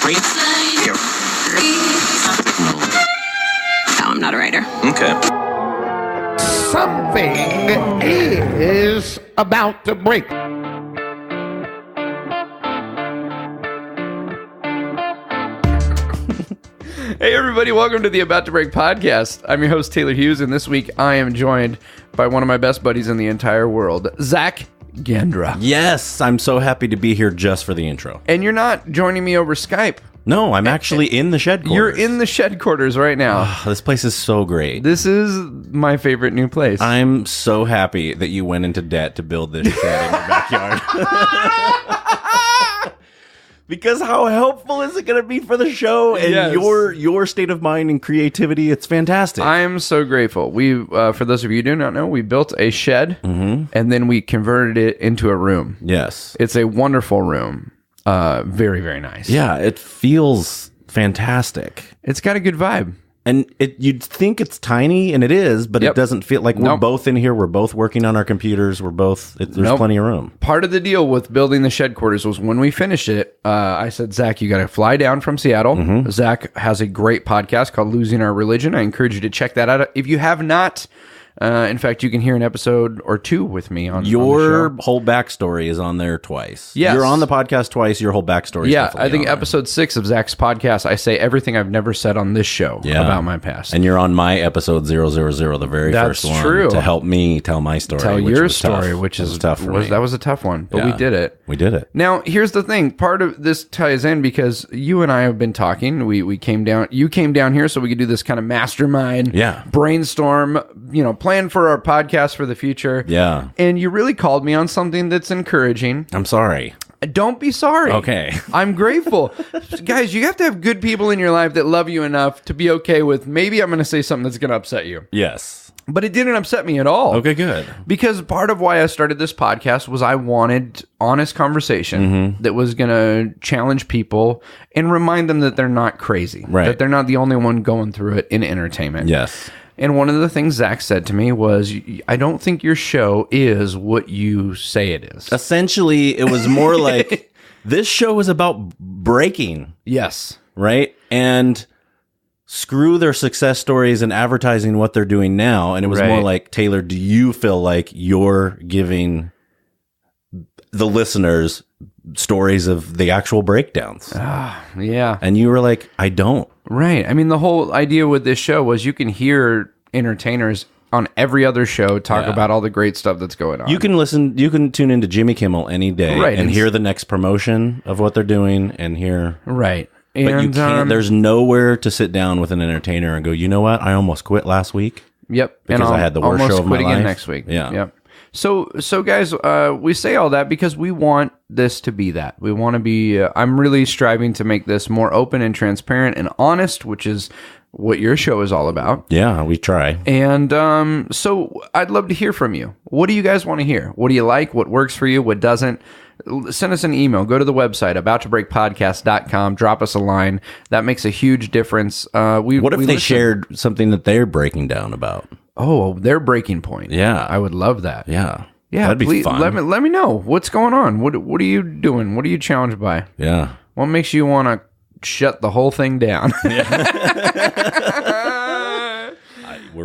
I'm not a writer. Okay. Something is about to break. Hey everybody, welcome to the About to Break podcast. I'm your host Taylor Hughes, and this week I am joined by one of my best buddies in the entire world, Zach Gendra. Yes, I'm so happy to be here just for the intro. And you're not joining me over Skype. No, I'm actually in the shed quarters. You're in the shed quarters right now. This place is so great. This is my favorite new place. I'm so happy that you went into debt to build this shed in your backyard. Because how helpful is it going to be for the show and Yes. your state of mind and creativity? It's fantastic. I am so grateful. We, for those of you who do not know, we built a shed and then we converted it into a room. Yes. It's a wonderful room. Very, very nice. Yeah, it feels fantastic. It's got a good vibe. And you'd think it's tiny, and it is, but Yep. it doesn't feel like we're Nope. both in here. We're both working on our computers. There's Nope. plenty of room. Part of the deal with building the shed quarters was when we finished it, I said, Zach, you got to fly down from Seattle. Zach has a great podcast called Losing Our Religion. I encourage you to check that out. If you have not, in fact, you can hear an episode or two with me on Your the show. whole backstory is on there twice. Yes. You're on the podcast twice. Your whole backstory is Yeah, definitely I think on there. episode 6 of Zach's podcast, I say everything I've never said on this show about my past. And you're on my episode 000, the very That's first one. true. To help me tell my story. Tell which your was tough. story, which is tough for me. that was a tough one, but we Yeah. did it. We did it. Now, here's the thing. Part of this ties in because you and I have been talking. We came down. You came down here so we could do this kind of mastermind, brainstorm, plan for our podcast for the future. Yeah. And you really called me on something that's encouraging. I'm sorry. Don't be sorry. Okay. I'm grateful. Guys, you have to have good people in your life that love you enough to be okay with maybe I'm going to say something that's going to upset you. Yes. But it didn't upset me at all. Okay, good. Because part of why I started this podcast was I wanted honest conversation that was going to challenge people and remind them that they're not crazy. Right. That they're not the only one going through it in entertainment. Yes. And one of the things Zach said to me was, I don't think your show is what you say it is. Essentially, it was more like this show is about breaking. Yes. Right? And screw their success stories and advertising what they're doing now. And it was more like, Taylor, do you feel like you're giving the listeners stories of the actual breakdowns? Yeah. And you were like, I don't. Right. I mean, the whole idea with this show was you can hear entertainers on every other show talk about all the great stuff that's going on. You can tune into Jimmy Kimmel any day and hear the next promotion of what they're doing and hear. Right. But you can't, there's nowhere to sit down with an entertainer and go, you know what? I almost quit last week. Yep. Because I had the worst show of my life. Again next week. Yeah. Yep. So guys, we say all that because we want this to be that. We want to be, I'm really striving to make this more open and transparent and honest, which is what your show is all about. Yeah, we try. And so I'd love to hear from you. What do you guys want to hear? What do you like? What works for you? What doesn't? Send us an email. Go to the website, abouttobreakpodcast.com. Drop us a line. That makes a huge difference. What if they shared something that they're breaking down about? Oh, their breaking point. Yeah. I would love that. Yeah. Yeah, that'd be fun. Let me know what's going on. What are you doing? What are you challenged by? Yeah. What makes you want to shut the whole thing down? We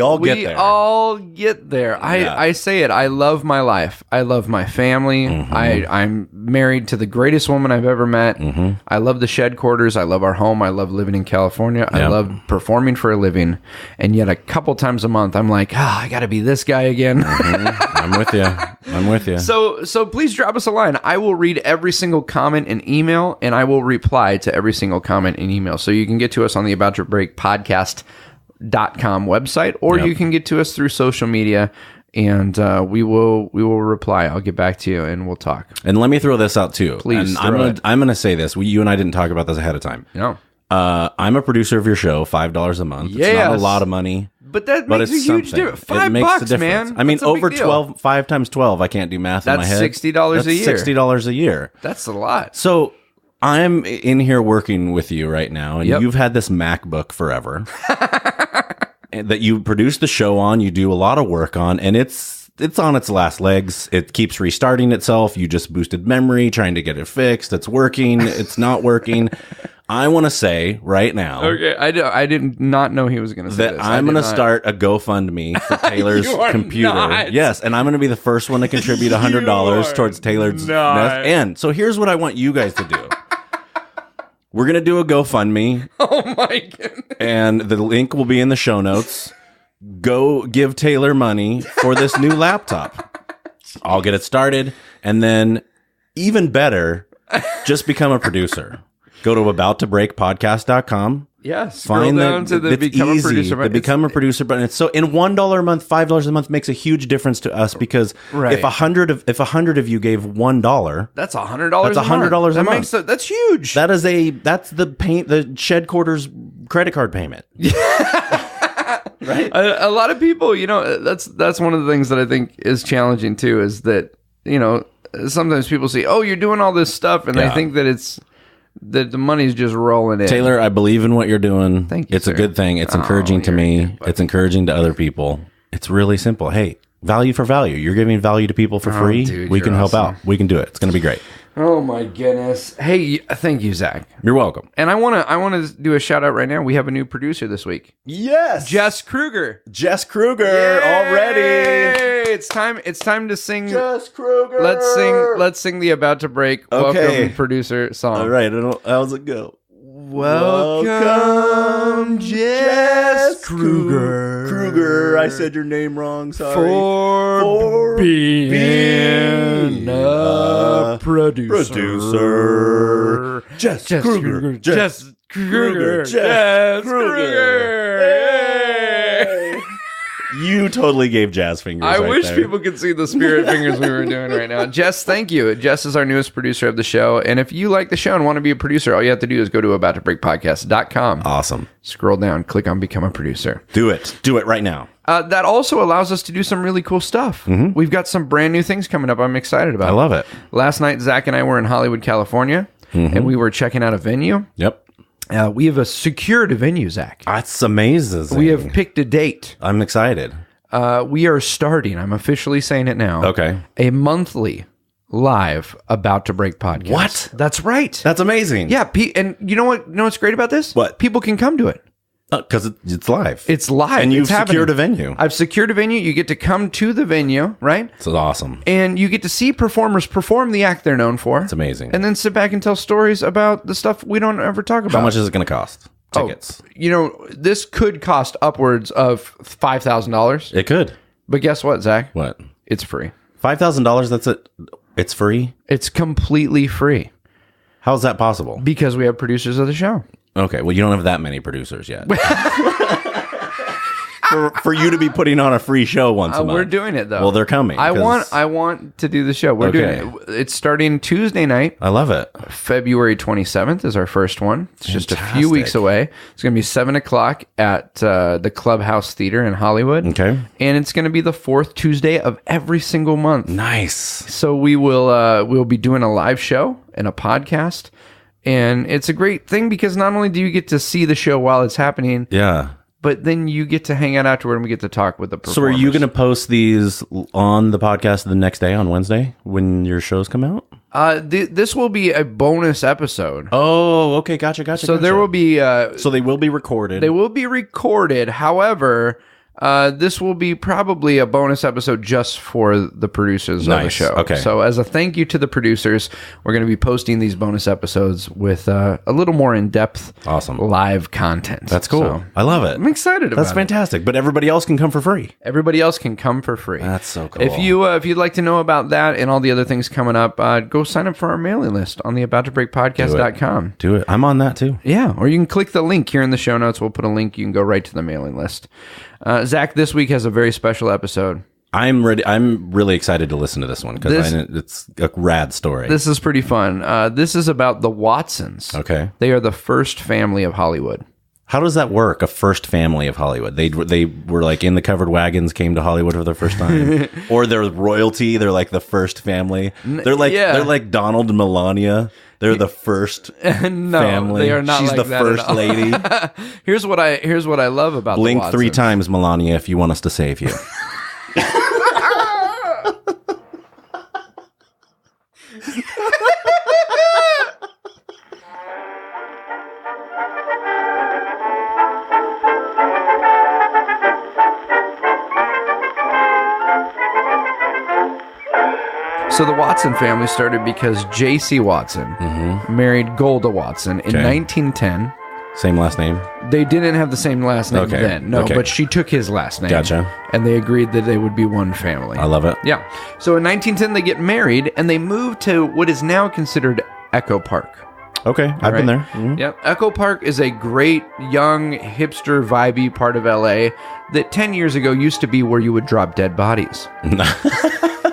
all get there. We all get there. I say it. I love my life. I love my family. I'm married to the greatest woman I've ever met. I love the shed quarters. I love our home. I love living in California. I love performing for a living. And yet a couple times a month, I'm like, I got to be this guy again. I'm with you. So please drop us a line. I will read every single comment and email, and I will reply to every single comment and email. So you can get to us on the About to Break podcast.com website, or you can get to us through social media, and we will reply. I'll get back to you, and we'll talk. And let me throw this out too. Please, and I'm gonna say this. You and I didn't talk about this ahead of time. No. I'm a producer of your show, $5 a month. It's not a lot of money. But that makes a huge difference. $5, man. I mean, That's a big over deal. 12, 5 times 12, I can't do math in my head. That's $60 a year. $60 a year. That's a lot. So I'm in here working with you right now, and you've had this MacBook forever that you produce the show on, you do a lot of work on, and it's on its last legs. It keeps restarting itself. You just boosted memory, trying to get it fixed. It's working. It's not working. I want to say right now. Okay, I did not know he was going to say that this. I'm going to start a GoFundMe for Taylor's You are computer. not. Yes, and I'm going to be the first one to contribute $100 towards Taylor's nest. And so here's what I want you guys to do. We're going to do a GoFundMe. Oh my goodness. And the link will be in the show notes. Go give Taylor money for this new laptop. I'll get it started. And then, even better, just become a producer. Go to abouttobreakpodcast.com. Yes. Find down to the become a producer button. The become a producer button. It's so in $1 a month, $5 a month makes a huge difference to us because if 100 of you gave $1, that's $100. That's $100 a month. That's huge. That's the shed quarters credit card payment. Right. A lot of people, that's one of the things that I think is challenging too, is that, sometimes people say, oh, you're doing all this stuff. And they think that that the money's just rolling in. Taylor, I believe in what you're doing. Thank you. It's a good thing. It's encouraging to me. It's encouraging to other people. It's really simple. Hey, value for value. You're giving value to people for free. Dude, we can help out. We can do it. It's going to be great. Oh my goodness. Hey, thank you, Zach. You're welcome. And I want to do a shout out right now. We have a new producer this week. Yes. Jess Kruger. Yay! Already. It's time to sing. Jess Kruger. Let's sing the About to Break welcome producer song. All right. How's it go? Welcome, Jess Kruger. Kruger. I said your name wrong. Sorry. For being a producer. Jess Kruger. Jess Kruger. Jess Kruger. Hey. You totally gave jazz fingers. I wish there. people could see the spirit fingers we were doing right now. Jess, thank you. Jess is our newest producer of the show. And if you like the show and want to be a producer, all you have to do is go to abouttobreakpodcast.com. Awesome. Scroll down, click on Become a Producer. Do it. Do it right now. That also allows us to do some really cool stuff. Mm-hmm. We've got some brand new things coming up I'm excited about. I love it. Last night, Zach and I were in Hollywood, California, and we were checking out a venue. Yep. We have secured a venue, Zach. That's amazing. We have picked a date. I'm excited. We are starting, I'm officially saying it now. Okay. A monthly live About to Break podcast. What? That's right. That's amazing. Yeah. And you know what? You know what's great about this? What? People can come to it. Because it's live. It's live. And you've secured a venue. I've secured a venue. You get to come to the venue, right? It's awesome. And you get to see performers perform the act they're known for. It's amazing. And then sit back and tell stories about the stuff we don't ever talk about. How much is it going to cost? Tickets. This could cost upwards of $5,000. It could. But guess what, Zach? What? It's free. $5,000, that's it. It's free? It's completely free. How's that possible? Because we have producers of the show. Okay, well, you don't have that many producers yet. for you to be putting on a free show once a month. We're doing it, though. Well, they're coming. I want to do the show. We're doing it. It's starting Tuesday night. I love it. February 27th is our first one. It's just a few weeks away. It's going to be 7 o'clock at the Clubhouse Theater in Hollywood. Okay. And it's going to be the fourth Tuesday of every single month. Nice. So we'll be doing a live show and a podcast. And it's a great thing because not only do you get to see the show while it's happening, but then you get to hang out afterward and we get to talk with the performers. So are you going to post these on the podcast the next day on Wednesday when your shows come out? This will be a bonus episode. Oh, okay. Gotcha. So there will be... so they will be recorded. They will be recorded. However... this will be probably a bonus episode just for the producers of the show. Okay. So as a thank you to the producers, we're going to be posting these bonus episodes with a little more in-depth live content. That's cool. So, I love it. I'm excited about it. That's fantastic. But everybody else can come for free. Everybody else can come for free. That's so cool. If you'd like to know about that and all the other things coming up, go sign up for our mailing list on the abouttobreakpodcast.com. Do it. I'm on that too. Yeah. Or you can click the link here in the show notes. We'll put a link. You can go right to the mailing list. Zach, this week has a very special episode. I'm ready. I'm really excited to listen to this one because it's a rad story. This is pretty fun. This is about the Watsons. Okay. They are the first family of Hollywood. How does that work? A first family of Hollywood? They were like in the covered wagons, came to Hollywood for the first time, or they're royalty. They're like the first family. They're like Donald and Melania. They're the first family. They are not. She's like the that first lady. Here's what I love about Blink the 3 times, Melania, if you want us to save you. So the Watson family started because J.C. Watson married Golda Watson in 1910. Same last name? They didn't have the same last name then. No, but she took his last name. Gotcha. And they agreed that they would be one family. I love it. Yeah. So in 1910, they get married, and they moved to what is now considered Echo Park. Okay, I've been there. Mm-hmm. Yep. Echo Park is a great, young, hipster, vibey part of LA that 10 years ago used to be where you would drop dead bodies.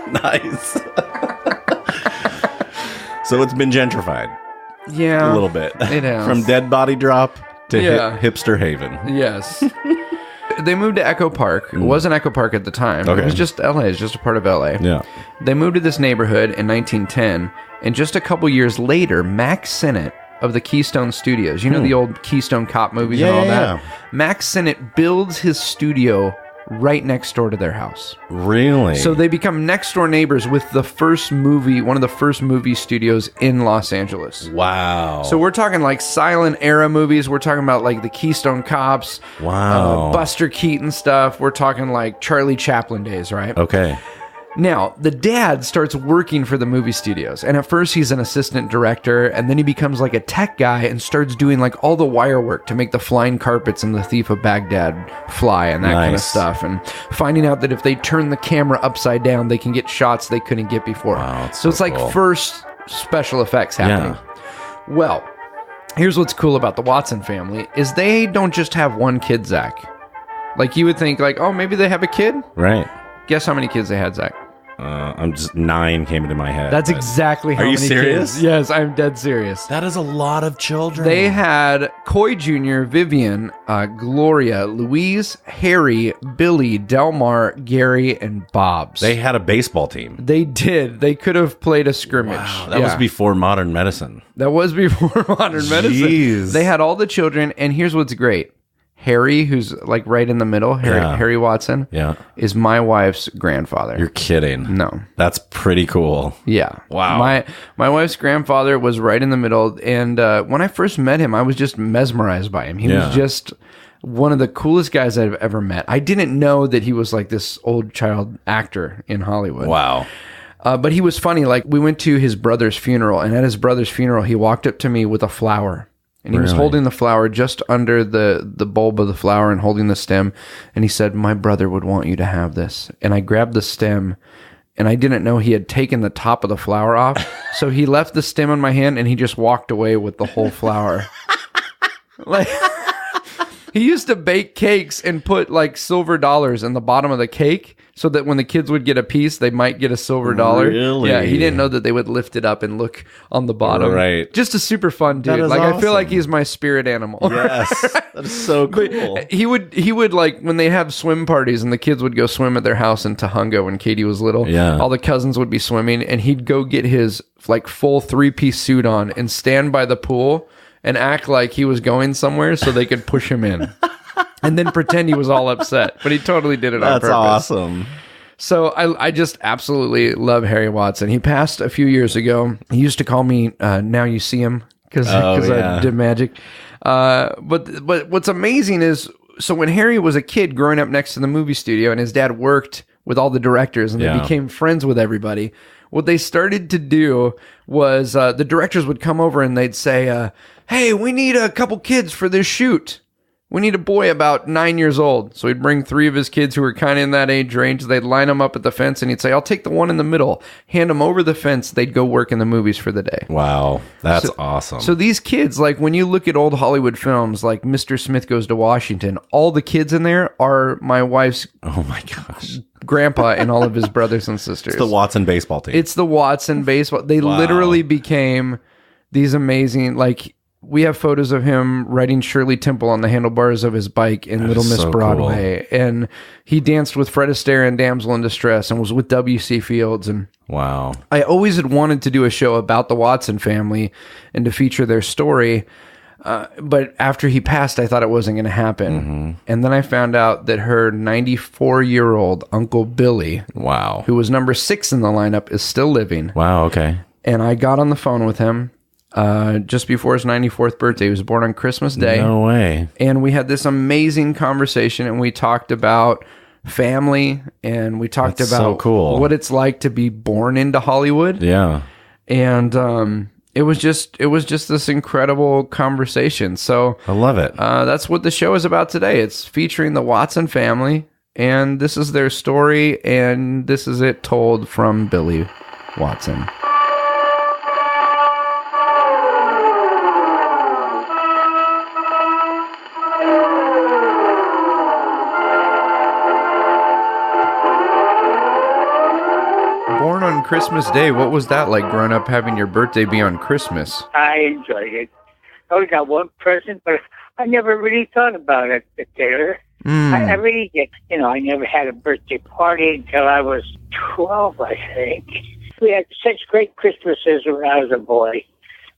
Nice. So it's been gentrified. Yeah. A little bit. It has. From dead body drop to hipster haven. Yes. They moved to Echo Park. It wasn't Echo Park at the time. Okay. It was just LA. It's just a part of LA. Yeah. They moved to this neighborhood in 1910, and just a couple years later, Mack Sennett of the Keystone Studios, you know the old Keystone Cop movies and all that? Yeah. Mack Sennett builds his studio right next door to their house. Really? So they become next door neighbors with the first movie, one of the first movie studios in Los Angeles. Wow. So we're talking like silent era movies. We're talking about like the Keystone Cops. Wow. Buster Keaton stuff. We're talking like Charlie Chaplin days, right? Okay. Now, the dad starts working for the movie studios, and at first he's an assistant director, and then he becomes like a tech guy and starts doing like all the wire work to make the flying carpets and the Thief of Baghdad fly and that kind of stuff, and finding out that if they turn the camera upside down, they can get shots they couldn't get before. Wow, so it's like cool. First special effects happening. Yeah. Well, here's what's cool about the Watson family is they don't just have one kid, Zach. Like you would think like, oh, maybe they have a kid? Right. Guess how many kids they had, Zach? I'm just 9 came into my head. That's exactly how Are you many serious? kids. Yes, I'm dead serious. That is a lot of children. They had Coy Jr., Vivian, Gloria, Louise, Harry, Billy, Delmar, Gary, and Bobs. They had a baseball team. They did. They could have played a scrimmage. Wow, that was before modern medicine. That was before modern medicine. Jeez. They had all the children, and here's what's great. Harry, who's like right in the middle, Harry Watson, is my wife's grandfather. You're kidding. No. That's pretty cool. Yeah. Wow. My wife's grandfather was right in the middle, and when I first met him, I was just mesmerized by him. He was just one of the coolest guys I've ever met. I didn't know that he was like this old child actor in Hollywood. Wow. But he was funny. Like we went to his brother's funeral, and at his brother's funeral, he walked up to me with a flower. And he was holding the flower just under the bulb of the flower and holding the stem. And he said, my brother would want you to have this. And I grabbed the stem, and I didn't know he had taken the top of the flower off. So he left the stem in my hand, and he just walked away with the whole flower. Like he used to bake cakes and put like silver dollars in the bottom of the cake so that when the kids would get a piece, they might get a silver dollar. Really? Yeah, he didn't know that they would lift it up and look on the bottom. Right. Just a super fun dude. That is Like awesome. I feel like he's my spirit animal. Yes. That is so cool. He would like when they have swim parties and the kids would go swim at their house in Tahunga when Katie was little. Yeah. All the cousins would be swimming, and he'd go get his like full 3-piece suit on and stand by the pool and act like he was going somewhere so they could push him in. And then pretend he was all upset. But he totally did it on purpose. That's awesome. So I just absolutely love Harry Watson. He passed a few years ago. He used to call me Now You See Him because I did magic. But what's amazing is, so when Harry was a kid growing up next to the movie studio and his dad worked with all the directors and they became friends with everybody, what they started to do was the directors would come over and they'd say, hey, we need a couple kids for this shoot. We need a boy about 9 years old. So he'd bring 3 of his kids who were kind of in that age range. They'd line them up at the fence, and he'd say, I'll take the one in the middle. Hand them over the fence. They'd go work in the movies for the day. Wow. That's awesome. So these kids, like when you look at old Hollywood films like Mr. Smith Goes to Washington, all the kids in there are my wife's oh my gosh, grandpa and all of his brothers and sisters. It's the Watson baseball team. It's the Watson baseball. They literally became these amazing, like, we have photos of him riding Shirley Temple on the handlebars of his bike in Little Miss Broadway. Cool. And he danced with Fred Astaire in Damsel in Distress and was with W.C. Fields. And wow. I always had wanted to do a show about the Watson family and to feature their story. But after he passed, I thought it wasn't going to happen. Mm-hmm. And then I found out that her 94-year-old Uncle Billy, wow, who was number 6 in the lineup, is still living. Wow, okay. And I got on the phone with him just before his 94th birthday. He was born on Christmas Day. No way. And we had this amazing conversation, and we talked about family, and we talked That's about so cool. what it's like to be born into Hollywood. Yeah. And it was just this incredible conversation. So I love it. that's what the show is about today. It's featuring the Watson family, and this is their story, and this is it told from Billy Watson. Born on Christmas Day, what was that like growing up, having your birthday be on Christmas? I enjoyed it. I only got one present, but I never really thought about it, Taylor. I really did. I never had a birthday party until I was 12, I think. We had such great Christmases when I was a boy,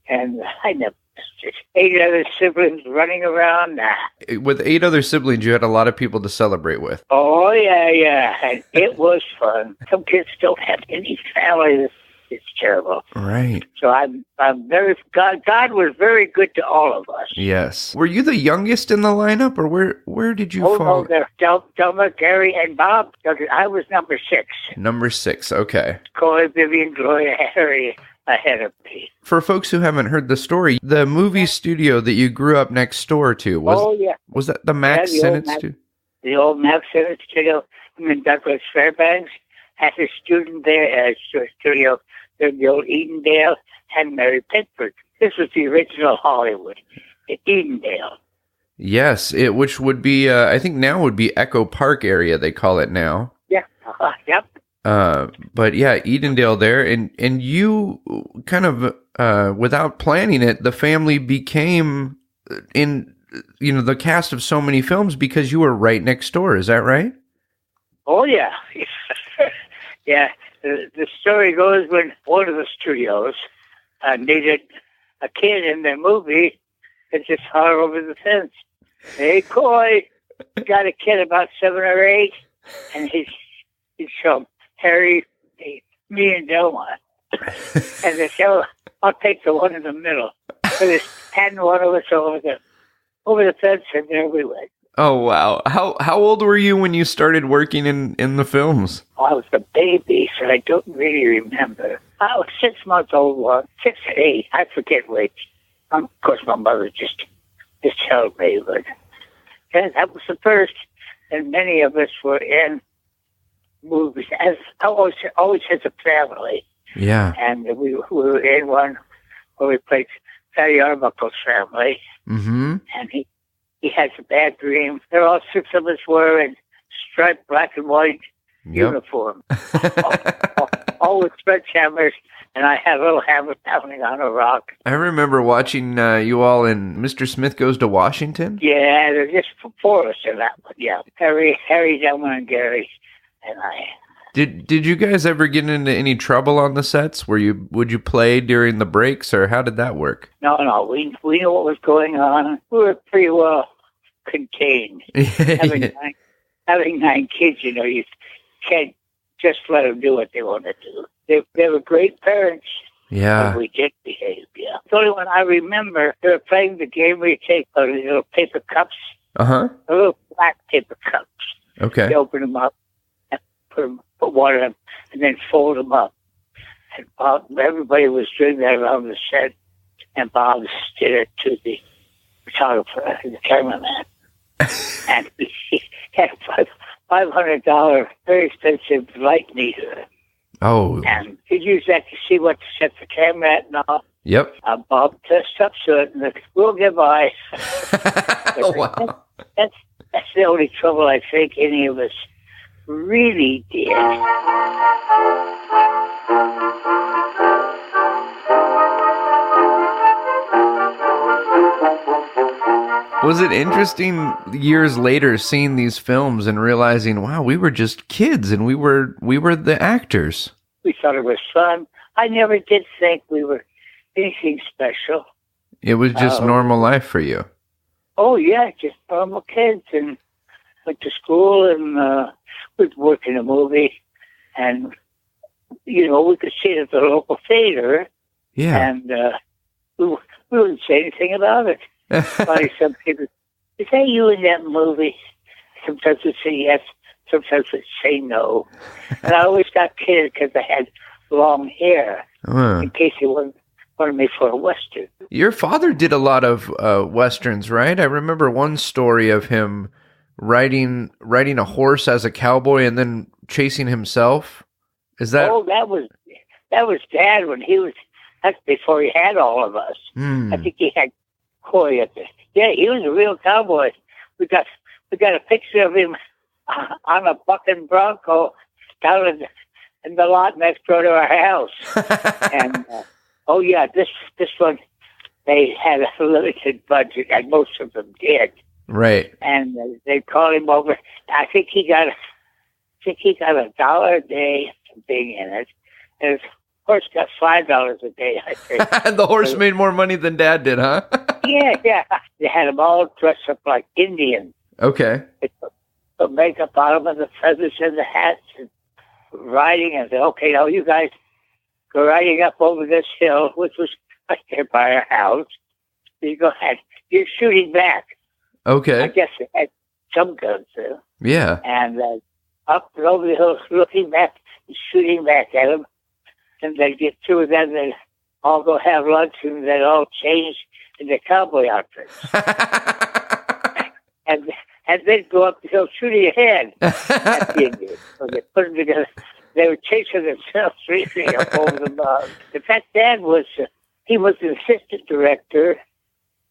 and I never missed it. 8 other siblings running around. Nah. With 8 other siblings, you had a lot of people to celebrate with. Oh, yeah. And it was fun. Some kids don't have any family. It's terrible. Right. So I'm very, God was very good to all of us. Yes. Were you the youngest in the lineup, or where did you fall? Oh, Delma, Gary, and Bob. I was number 6. Number 6, okay. Coy, Vivian, Gloria, Harry ahead of me. For folks who haven't heard the story, the movie studio that you grew up next door to, was that the Mack Sennett studio? The old Mack Sennett studio in Douglas Fairbanks had a student there at a studio. The old Edendale and Mary Pickford. This was the original Hollywood, Edendale. Yes, which would be, I think now would be Echo Park area, they call it now. Yeah, yep. But yeah, Edendale there, and you kind of, without planning it, the family became in, the cast of so many films because you were right next door. Is that right? Oh, yeah. Yeah. The story goes when one of the studios needed a kid in their movie, and just holler over the fence, "Hey, Coy, got a kid about 7 or 8," and he'd show Harry, me, and Delma, and they said, "I'll take the one in the middle." So they handed one of us over the fence, and there we went. Oh, wow. How old were you when you started working in the films? I was a baby, so I don't really remember. I was 6 months old, 6 to 8. I forget which. Of course, my mother just told me, but yeah, that was the first. And many of us were in movies. As I always has a family. Yeah. And we were in one where we played Fatty Arbuckle's family. Mm-hmm. And he has a bad dream. There all 6 of us were in striped black and white uniform. all with sledgehammers, and I had a little hammer pounding on a rock. I remember watching you all in Mr. Smith Goes to Washington. Yeah, there's just 4 of us in that one. Yeah, Harry, Delma, and Gary, and I. Did you guys ever get into any trouble on the sets? Would you play during the breaks, or how did that work? No, we knew what was going on. We were pretty well contained. Having 9 kids, you can't just let them do what they want to do. They were great parents. Yeah. We did behave, yeah. The only one I remember, they were playing the game where you take little paper cups. Uh-huh. Little black paper cups. Okay. You open them up and put water in them, and then fold them up. And everybody was doing that around the set, and Bob did it to the photographer, the cameraman. And he had a $500 very expensive light meter. Oh. And he'd use that to see what to set the camera at and all. Yep. Bob dressed up to it, and we'll get by. Oh, wow. That's the only trouble I think any of us really did. Was it interesting years later seeing these films and realizing, wow, we were just kids and we were the actors? We thought it was fun. I never did think we were anything special. It was just normal life for you. Oh, yeah, just normal kids, and went to school, and we'd work in a movie, and, we could see it at the local theater. Yeah. And we wouldn't say anything about it. Probably some people, is that you in that movie? Sometimes we'd say yes, sometimes would say no. And I always got kidded because I had long hair in case he wanted me for a Western. Your father did a lot of Westerns, right? I remember one story of him riding a horse as a cowboy and then chasing himself. Is that? Oh, that was Dad when that's before he had all of us. I think he had Coy at the. Yeah, he was a real cowboy. We got a picture of him on a bucking bronco down in the lot next door to our house. And oh yeah, this one they had a limited budget, and most of them did. Right. And they called him over. I think he got $1 a day for being in it, and his horse got $5 a day, I think. The horse made more money than Dad did, huh? Yeah. They had them all dressed up like Indians. Okay. They put makeup on them and the feathers and the hats and riding, and said, okay, now you guys go riding up over this hill, which was right there by our house. You go ahead. You're shooting back. Okay. I guess they had some guns there. Yeah. And up and over the hill, looking back and shooting back at them. And they'd get through with that, and they'd all go have lunch, and they'd all change into cowboy outfits. and they'd go up the hill shooting ahead at the Indians. So they put them together. They were chasing themselves really up over the mountain. In fact, Dad he was an assistant director,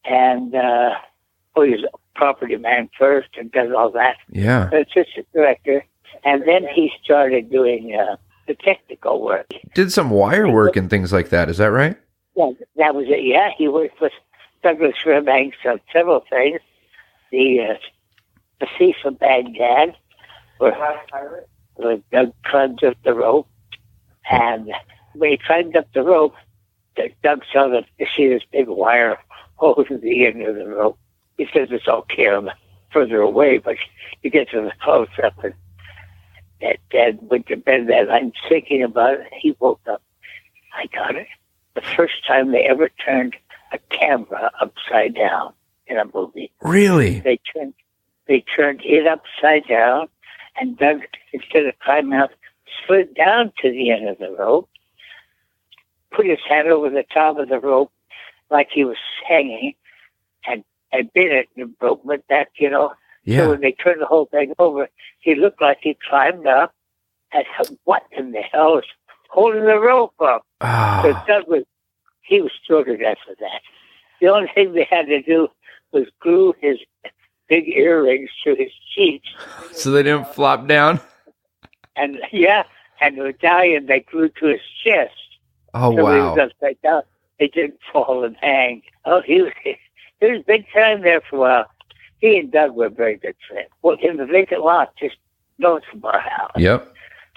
and he was a property man first and does all that. Yeah. Assistant director. And then he started doing the technical work. Did some wire work and things like that. Is that right? Yeah, that was it. Yeah, he worked with Douglas Fairbanks on several things. The Thief of Baghdad, where Doug climbed up the rope. And when he climbed up the rope, Doug saw that you see this big wire holding the end of the rope. He says it's okay, I'm further away, but you get to the close-up, and Dad went to bed that night. I'm thinking about it. He woke up. I got it. The first time they ever turned a camera upside down in a movie. Really? They turned it upside down, and Doug, instead of climbing up, slid down to the end of the rope, put his hand over the top of the rope like he was hanging, and bit it, and the rope went back, Yeah. So when they turned the whole thing over, he looked like he climbed up, and what in the hell is holding the rope up? So Doug was thrilled to death with that. The only thing they had to do was glue his big earrings to his cheeks. So they didn't flop down? And the medallion they glued to his chest. Oh, so wow. He was upside down. They didn't fall and hang. Oh, he was big time there for a while. He and Doug were very good friends. Well, in the vacant lot, just north of our house. Yep.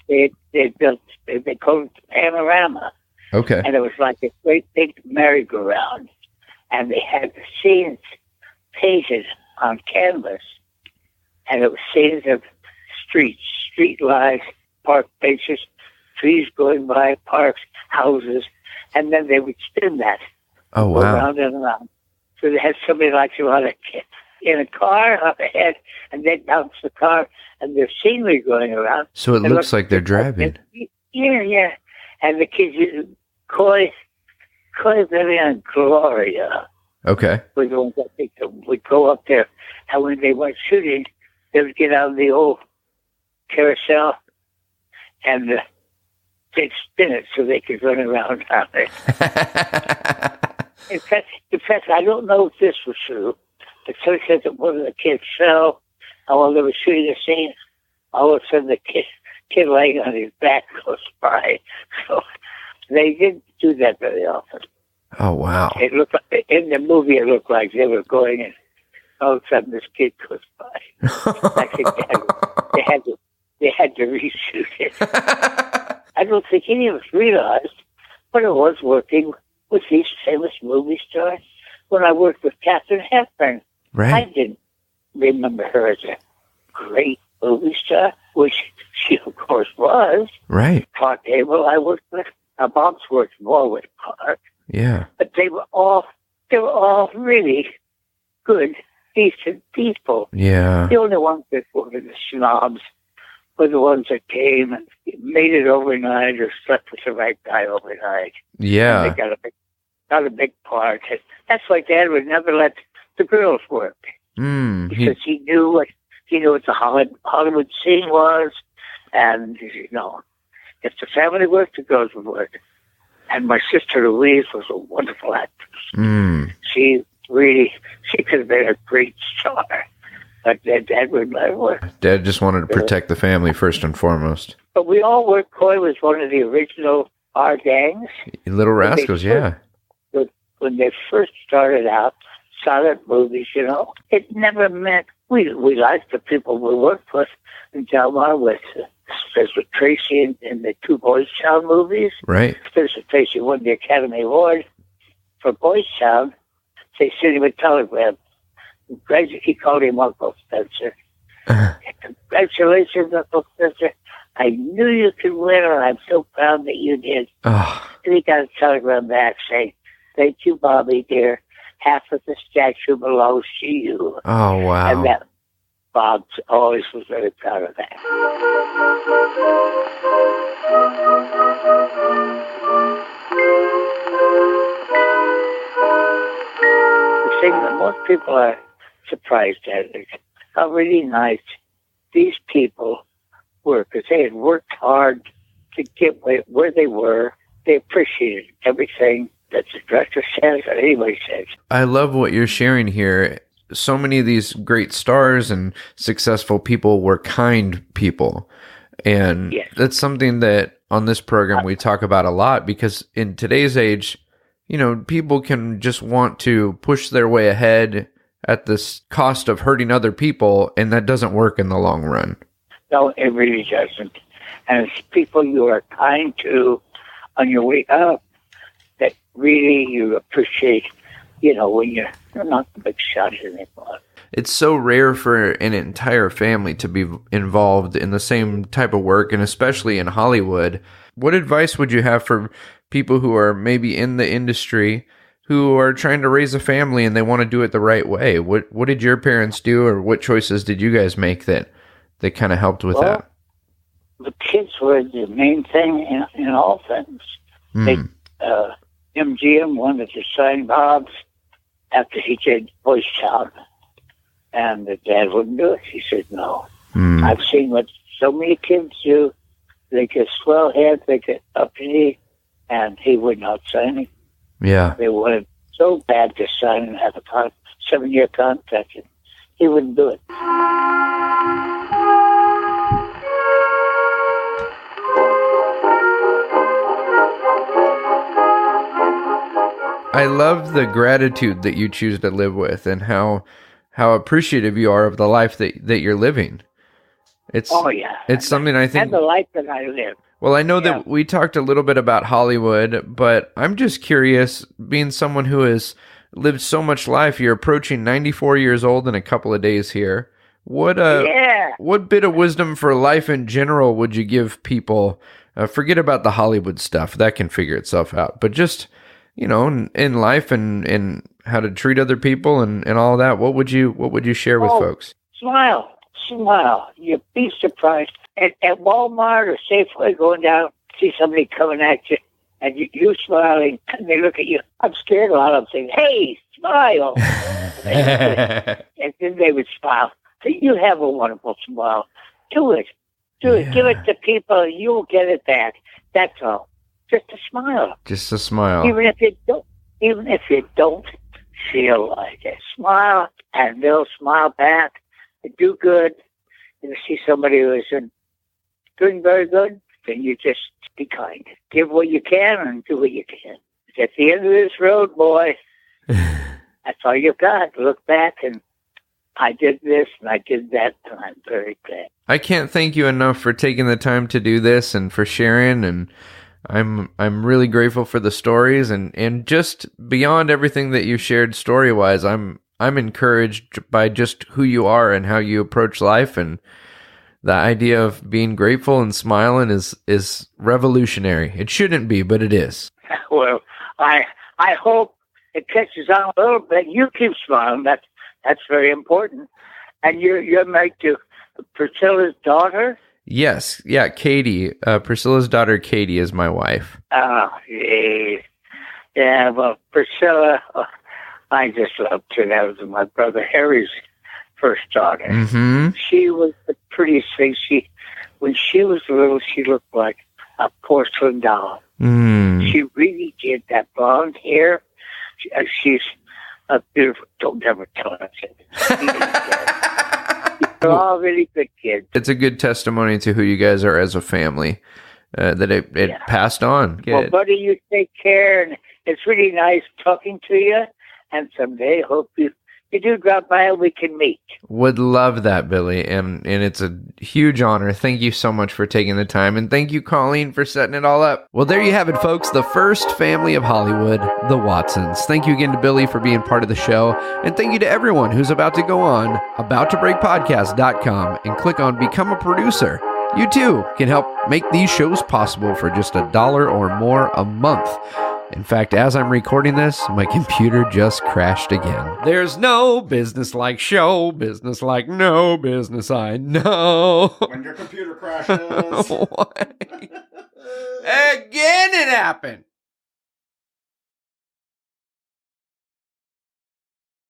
They called it Panorama. Okay. And it was like a great big merry-go-round. And they had the scenes painted on canvas. And it was scenes of streets, street lights, park benches, trees going by, parks, houses. And then they would spin that. Oh, wow. Around and around. So they had somebody like you on in a car up ahead, and they'd bounce the car, and there's scenery going around. So it looks like they're driving. Yeah. And the kids, Coy, Billy, and Gloria. Okay. We'd go up there, and when they went shooting, they would get out of the old carousel, and they'd spin it so they could run around on it. In fact, I don't know if this was true, but somebody said that one of the kids fell, and while they were shooting a scene, all of a sudden the kid laying on his back goes by. So they didn't do that very often. Oh, wow. It looked like, in the movie, it looked like they were going, and all of a sudden this kid goes by. I think they had to reshoot it. I don't think any of us realized what it was working with these famous movie stars. When I worked with Katharine Hepburn, right. I didn't remember her as a great movie star, which she, of course, was. Right. Clark Gable, I worked with. Bob's worked more with Clark. Yeah. But they were all really good, decent people. Yeah. The only ones that were the snobs were the ones that came and made it overnight or slept with the right guy overnight. Yeah. And they got a big part. And that's why Dad would never let the girls work. Because he knew what the Hollywood scene was. And, if the family worked, the girls would work. And my sister Louise was a wonderful actress. She could have been a great star. But Dad would let her work. Dad just wanted to protect the family first and foremost. But we all worked. Coy was one of the original R gangs. Little Rascals, yeah. When they first started out, silent movies, it never meant we liked the people we worked with in Delmar with Tracy in the two Boys Town movies. Right. Tracy won the Academy Award for Boys Town. They sent him a telegram. He called him Uncle Spencer. Congratulations, Uncle Spencer. I knew you could win, and I'm so proud that you did. And he got a telegram back saying, "Thank you, Bobby, dear. Half of the statue belongs to you." Oh, wow. And that Bob always was very proud of that. The thing that most people are surprised at is how really nice these people were, because they had worked hard to get where they were. They appreciated everything that the director says or anybody says. I love what you're sharing here. So many of these great stars and successful people were kind people. And that's something that on this program we talk about a lot, because in today's age, people can just want to push their way ahead at the cost of hurting other people, and that doesn't work in the long run. No, it really doesn't. And it's people you are kind to on your way up that really you appreciate, when you're not the big shot anymore. It's so rare for an entire family to be involved in the same type of work, and especially in Hollywood. What advice would you have for people who are maybe in the industry who are trying to raise a family and they want to do it the right way? What did your parents do, or what choices did you guys make that kind of helped with that? The kids were the main thing in all things. MGM wanted to sign Bob's after he did Boys Town, and the dad wouldn't do it. He said, no. I've seen what so many kids do. They get swell heads, they get uppity, and he would not sign it. Yeah. They wanted so bad to sign and have a 7-year contract, and he wouldn't do it. I love the gratitude that you choose to live with, and how appreciative you are of the life that you're living. It's something I think. And the life that I live. Well, I know that we talked a little bit about Hollywood, but I'm just curious, being someone who has lived so much life, you're approaching 94 years old in a couple of days here. What bit of wisdom for life in general would you give people? Forget about the Hollywood stuff. That can figure itself out. But just, in life and how to treat other people and all that, what would you share with folks? Smile. You'd be surprised. At Walmart or Safeway going down, see somebody coming at you, and you smiling, and they look at you. I'm scared a lot of them saying, "Hey, smile." And then they would smile. So you have a wonderful smile. Do it. Yeah. Give it to people, and you'll get it back. That's all. Just a smile. Just a smile. Even if you don't feel like it, smile, and they'll smile back. Do good. And you see somebody who isn't doing very good, then you just be kind. Give what you can and do what you can. At the end of this road, boy, that's all you've got. Look back, and I did this and I did that, and I'm very glad. I can't thank you enough for taking the time to do this and for sharing, and I'm really grateful for the stories, and just beyond everything that you shared story-wise, I'm encouraged by just who you are and how you approach life, and the idea of being grateful and smiling is revolutionary. It shouldn't be, but it is. Well, I hope it catches on a little bit. You keep smiling. That's very important. And you're married to Priscilla's daughter? Yes. Yeah, Katie. Priscilla's daughter, Katie, is my wife. Oh, yeah. Well, Priscilla, I just loved her. That was my brother Harry's first daughter. Mm-hmm. She was the prettiest thing. When she was little, she looked like a porcelain doll. Mm. She really did. That blonde hair. She's a beautiful. Don't ever tell us it. They're all really good kids. It's a good testimony to who you guys are as a family, that it passed on. Good. Well, buddy, you take care, and it's really nice talking to you. And someday, hope you do drop by and we can meet. Would love that, Billy, and it's a huge honor. Thank you so much for taking the time, and thank you, Colleen, for setting it all up. Well, there you have it, folks. The first family of Hollywood, the Watsons. Thank you again to Billy for being part of the show, and thank you to everyone who's about to go on abouttobreakpodcast.com and click on Become a Producer. You too can help make these shows possible for just $1 or more a month. In fact, as I'm recording this, my computer just crashed again. There's no business like show business like no business I know. When your computer crashes. Again it happened.